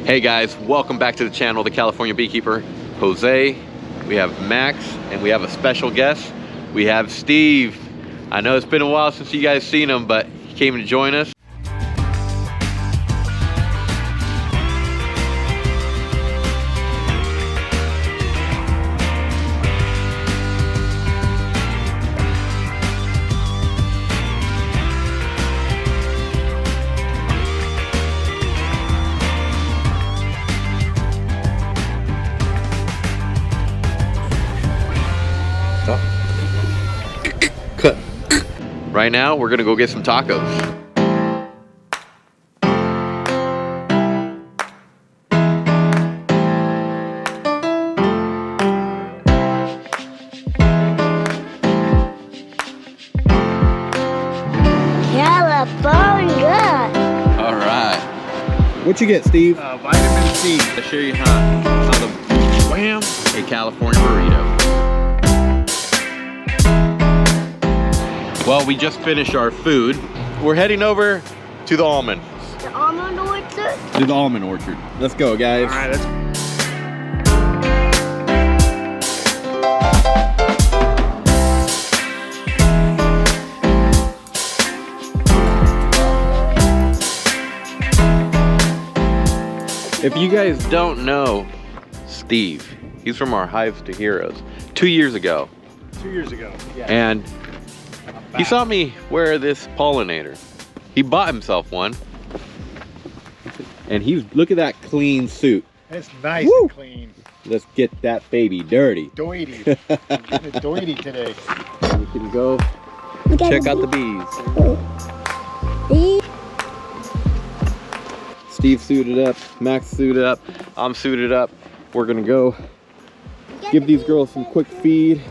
Hey guys, welcome back to the channel, The California Beekeeper. Jose, we have Max, and we have a special guest. We have Steve. I know it's been a while since you guys seen him, but he came to join us. Cut. Right now, we're gonna go get some tacos. California. All right. What you get, Steve? Vitamin C. I'll show you how to wham a California burrito. Well, we just finished our food. We're heading over to the almond. The almond orchard? To the almond orchard. Let's go, guys. All right, let's If you guys don't know Steve, he's from our Hives to Heroes 2 years ago. 2 years ago. Yeah. And he saw me wear this pollinator. He bought himself one. And he's, look at that clean suit. It's nice Woo! and clean. Let's get that baby dirty. Doity. I'm getting it doity today. We can go check out the bees. Steve suited up, Max suited up, I'm suited up. We're gonna go give these girls some quick feed.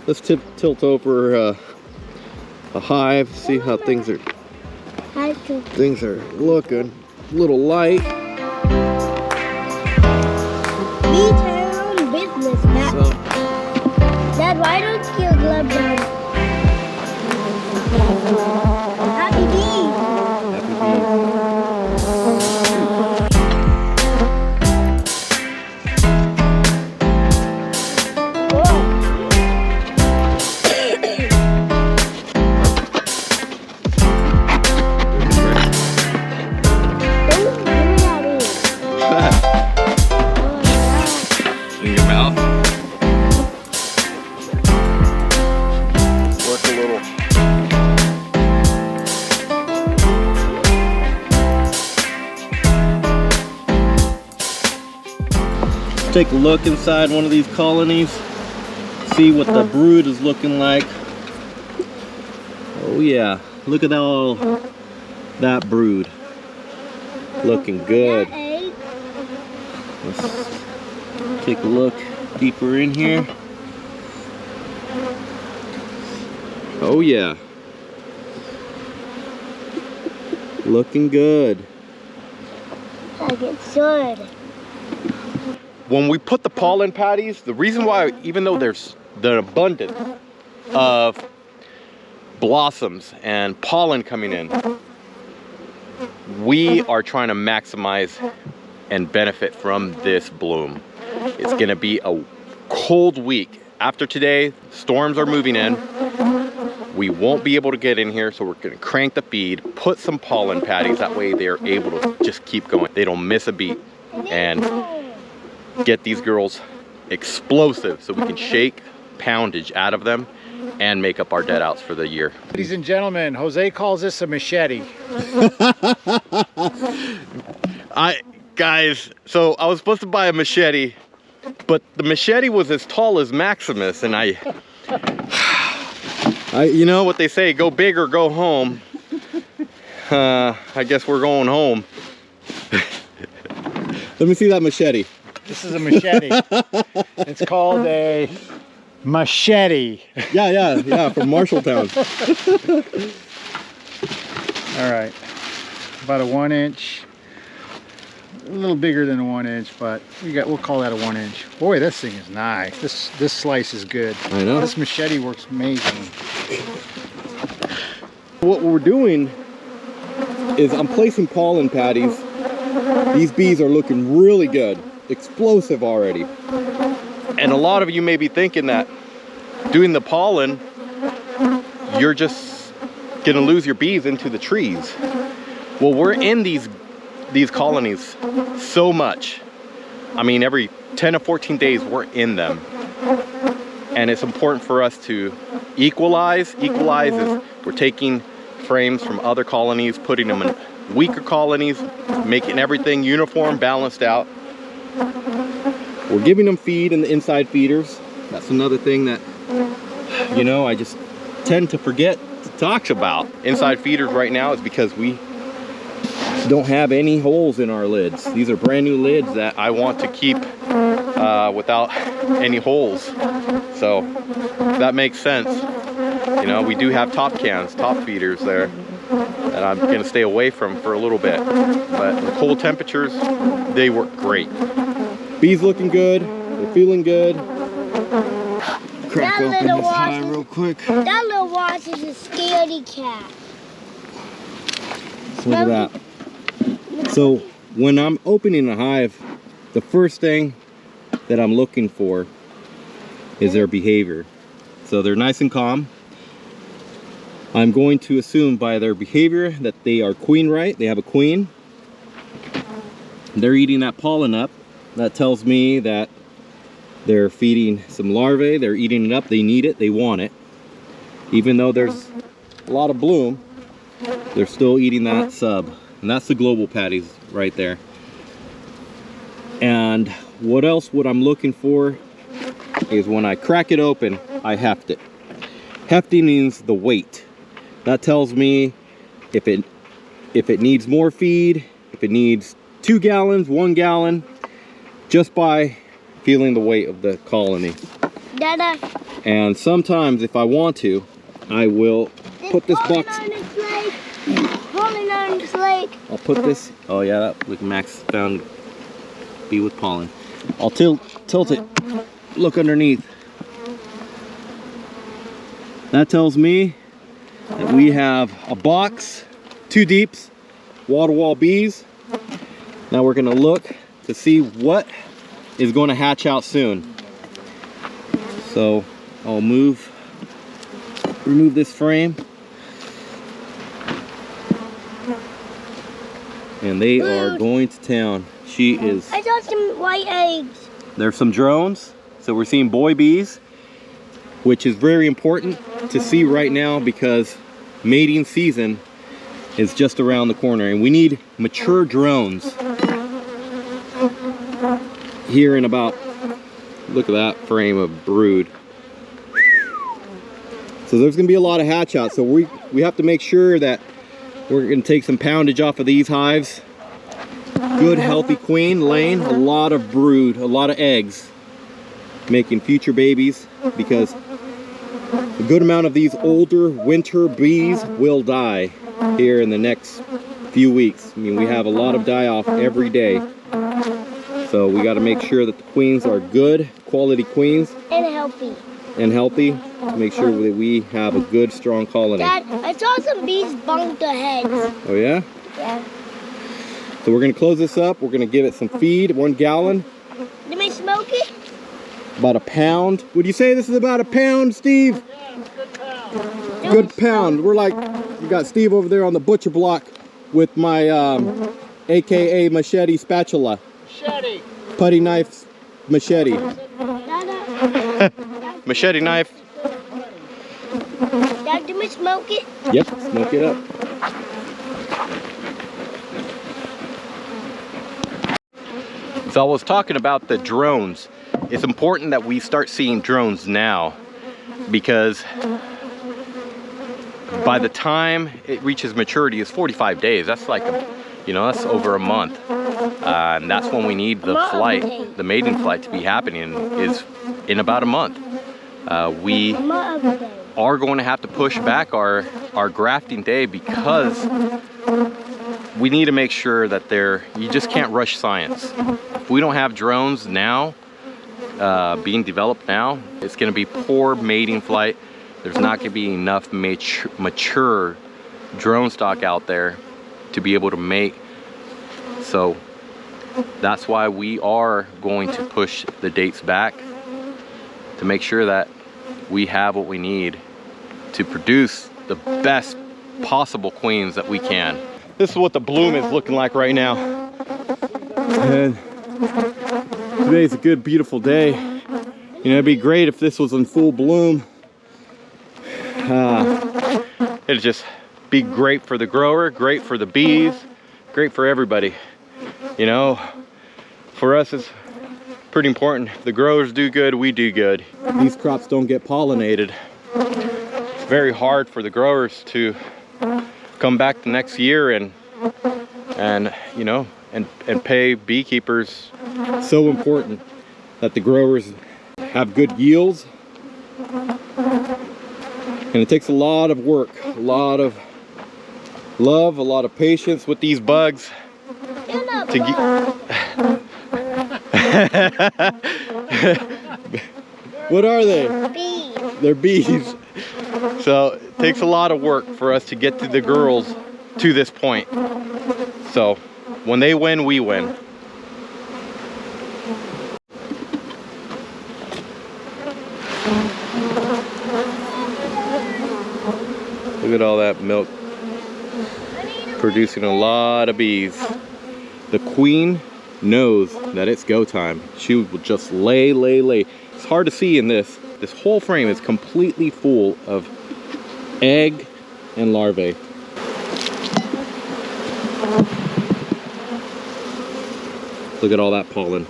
Let's tilt over the hive, see how things are looking. A little light. B-town business, Matt. So, Dad, why don't you glove them? Happy bees. in your mouth. Work a little. Take a look inside one of these colonies. See what the brood is looking like. Oh yeah, look at all that brood. Looking good. Let's take a look deeper in here. Oh yeah. Looking good. Like it should. When we put the pollen patties, the reason why, even though there's the abundance of blossoms and pollen coming in, we are trying to maximize and benefit from this bloom. It's gonna be a cold week. After today, storms are moving in. We won't be able to get in here, so we're gonna crank the feed, put some pollen patties, that way they're able to just keep going. They don't miss a beat, and get these girls explosive so we can shake poundage out of them and make up our dead outs for the year. Ladies and gentlemen, Jose calls this a machete. Guys, so I was supposed to buy a machete, but the machete was as tall as Maximus, and I you know what they say, go big or go home. I guess we're going home. Let me see that machete. This is a machete. It's called a machete. Yeah, from Marshalltown. All right, about a 1 inch. A little bigger than a 1 inch, but we'll call that a 1 inch. Boy, this thing is nice. This slice is good. I know. This machete works amazing. What we're doing is I'm placing pollen patties These bees are looking really good, explosive already. And a lot of you may be thinking that doing the pollen, you're just gonna lose your bees into the trees. Well, we're in these colonies so much. I mean, every 10 to 14 days we're in them. And it's important for us to equalize. Equalize is we're taking frames from other colonies, putting them in weaker colonies, making everything uniform, balanced out. We're giving them feed in the inside feeders. That's another thing that, you know, I just tend to forget to talk about. Inside feeders right now is because we don't have any holes in our lids. These are brand new lids that I want to keep without any holes. So that makes sense. You know, we do have top cans, top feeders there that I'm gonna stay away from for a little bit. But the cold temperatures, they work great. Bees looking good, they're feeling good. Crack That open little this hive real quick. That little wasp is a scaredy cat. Look at that. So when I'm opening a hive, the first thing that I'm looking for is their behavior. So they're nice and calm. I'm going to assume by their behavior that they are queen right. They have a queen. They're eating that pollen up. That tells me that they're feeding some larvae. They're eating it up. They need it. They want it. Even though there's a lot of bloom, they're still eating that sub. And that's the global patties right there. And what else what I'm looking for is when I crack it open, I heft it. Hefting means the weight. That tells me if it needs more feed, if it needs 2 gallons, 1 gallon, just by feeling the weight of the colony. Dada. And sometimes if I want to, I will put this box. Pollen on the slate. I'll put this. Oh yeah, that like Max found bee with pollen. I'll tilt it. Look underneath. That tells me that we have a box, 2 deeps, wall-to-wall bees. Now we're gonna look to see what is going to hatch out soon. So I'll remove this frame. And they are going to town. She is. I saw some white eggs. There's some drones. So we're seeing boy bees, which is very important to see right now because mating season is just around the corner and we need mature drones here in about, look at that frame of brood. So there's gonna be a lot of hatch out. So we have to make sure that we're gonna take some poundage off of these hives. Good healthy queen laying a lot of brood, a lot of eggs, making future babies, because a good amount of these older winter bees will die here in the next few weeks. I mean, we have a lot of die off every day. So we got to make sure that the queens are good quality queens And healthy. to make sure that we have a good strong colony. Dad, I saw some bees bunk their heads. Oh yeah? Yeah. So we're going to close this up. We're going to give it some feed, 1 gallon. Did we smoke it? About a pound. Would you say this is about a pound, Steve? Good pound. We're like, we got Steve over there on the butcher block with my AKA machete spatula. Machete. Putty knife machete. Dada. Machete knife. Dad, did we smoke it? Yep, smoke it up. So I was talking about the drones. It's important that we start seeing drones now because by the time it reaches maturity, it's 45 days. That's like, that's over a month. And that's when we need the flight, the mating flight to be happening is in about a month. We are going to have to push back our grafting day because we need to make sure that you just can't rush science. If we don't have drones now, being developed now, it's going to be poor mating flight. There's not going to be enough mature drone stock out there to be able to mate. So That's why we are going to push the dates back to make sure that we have what we need to produce the best possible queens that we can. This is what the bloom is looking like right now. And today's a good, beautiful day. You know, it'd be great if this was in full bloom. It'd just be great for the grower, great for the bees, great for everybody. You know, for us it's pretty important. If the growers do good, we do good. These crops don't get pollinated. It's very hard for the growers to come back the next year and you know, and pay beekeepers. So important that the growers have good yields. And it takes a lot of work, a lot of love, a lot of patience with these bugs. What are they? Bees. They're bees. So it takes a lot of work for us to get to the girls to this point. So when they win, we win. Look at all that milk producing a lot of bees. The queen knows that it's go time. She will just lay. It's hard to see in this. This whole frame is completely full of egg and larvae. Look at all that pollen.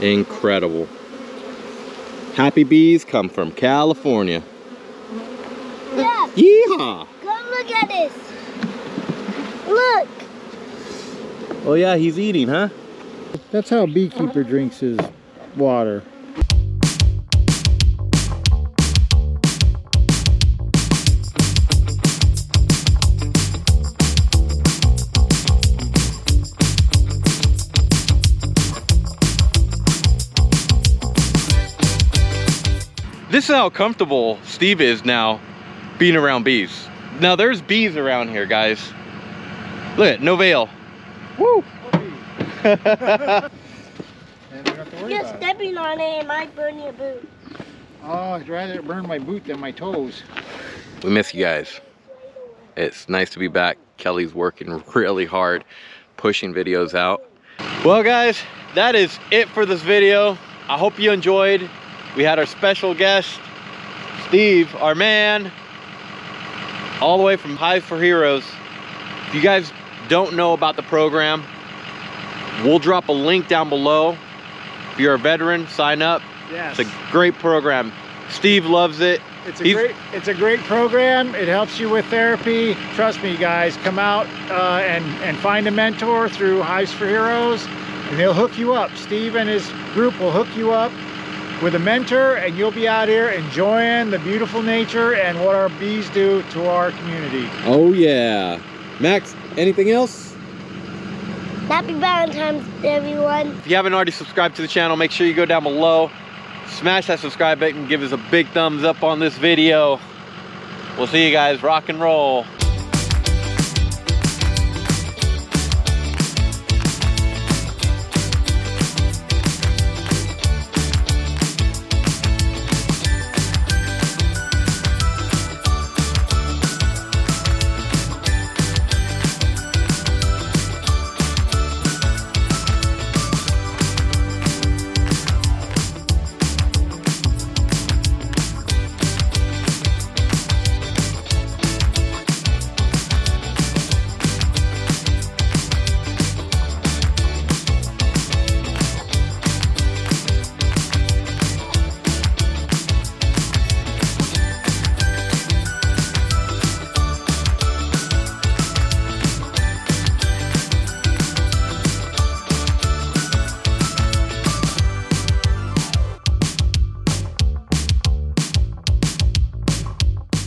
Incredible. Happy bees come from California. Yeah. Yeehaw! Come look at this. Look. Oh yeah, he's eating, huh? That's how Beekeeper drinks his water. This is how comfortable Steve is now being around bees. Now there's bees around here, guys. Look at no veil. Woo! And we don't have to worry You're about it. stepping on it, it might burn your boot. Oh, I'd rather it burn my boot than my toes. We miss you guys. It's nice to be back. Kelly's working really hard, pushing videos out. Well guys, that is it for this video. I hope you enjoyed. We had our special guest, Steve, our man, all the way from Hive for Heroes. If you guys don't know about the program, we'll drop a link down below. If you're a veteran, sign up. Yes. It's a great program. Steve loves it. It's a great program. It helps you with therapy. Trust me, guys. Come out and find a mentor through Hives for Heroes, and they'll hook you up. Steve and his group will hook you up with a mentor, and you'll be out here enjoying the beautiful nature and what our bees do to our community. Oh yeah. Max, anything else? Happy Valentine's Day, everyone. If you haven't already subscribed to the channel, make sure you go down below, smash that subscribe button, give us a big thumbs up on this video. We'll see you guys. Rock and roll.